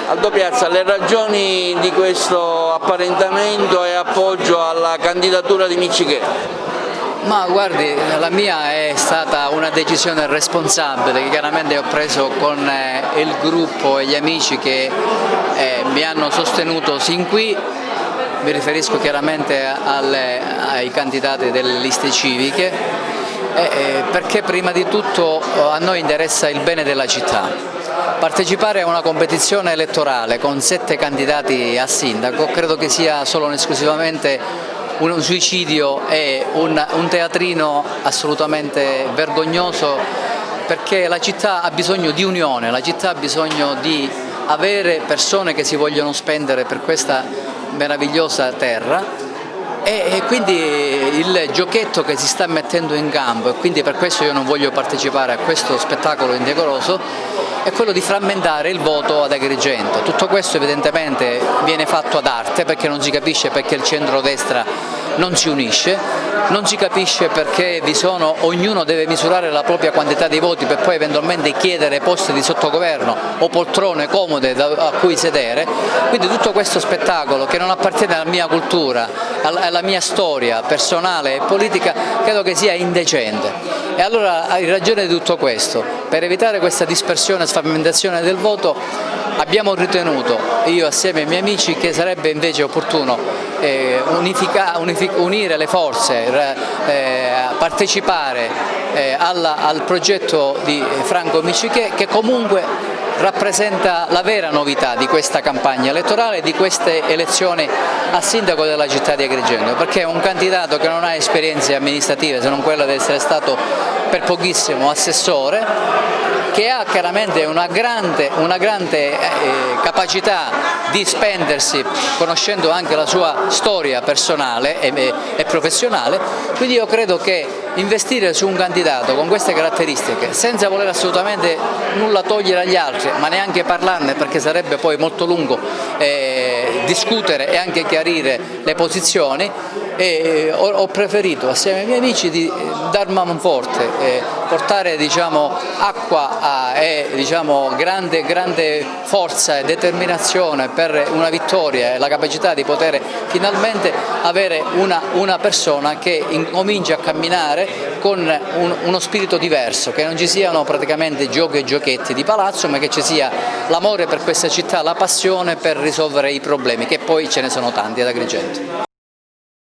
Aldo Piazza, le ragioni di questo apparentamento e appoggio alla candidatura di Miccichè? Ma guardi, la mia è stata una decisione responsabile che chiaramente ho preso con il gruppo e gli amici che mi hanno sostenuto sin qui. Mi riferisco chiaramente ai candidati delle liste civiche, perché prima di tutto a noi interessa il bene della città. Partecipare a una competizione elettorale con 7 candidati a sindaco credo che sia solo e esclusivamente un suicidio e un teatrino assolutamente vergognoso, perché la città ha bisogno di unione, la città ha bisogno di avere persone che si vogliono spendere per questa meravigliosa terra. E quindi il giochetto che si sta mettendo in campo, e quindi per questo io non voglio partecipare a questo spettacolo indecoroso, è quello di frammentare il voto ad Agrigento. Tutto questo evidentemente viene fatto ad arte, perché non si capisce perché il centrodestra non si unisce, non si capisce perché ognuno deve misurare la propria quantità di voti per poi eventualmente chiedere posti di sottogoverno o poltrone comode a cui sedere. Quindi tutto questo spettacolo, che non appartiene alla mia cultura, alla mia storia personale e politica, credo che sia indecente. E allora, in ragione di tutto questo, per evitare questa dispersione e sframmentazione del voto, abbiamo ritenuto, io assieme ai miei amici, che sarebbe invece opportuno unire le forze, partecipare al progetto di Franco Miccichè, che comunque rappresenta la vera novità di questa campagna elettorale e di queste elezioni a sindaco della città di Agrigento, perché è un candidato che non ha esperienze amministrative se non quella di essere stato per pochissimo assessore, che ha chiaramente una grande capacità di spendersi, conoscendo anche la sua storia personale e professionale. Quindi io credo che investire su un candidato con queste caratteristiche, senza voler assolutamente nulla togliere agli altri, ma neanche parlarne, perché sarebbe poi molto lungo discutere e anche chiarire le posizioni, ho preferito assieme ai miei amici di dar manforte, portare acqua e grande forza e determinazione per una vittoria e la capacità di poter finalmente avere una persona che incomincia a camminare con uno spirito diverso, che non ci siano praticamente giochi e giochetti di palazzo, ma che ci sia l'amore per questa città, la passione per risolvere i problemi, che poi ce ne sono tanti ad Agrigento.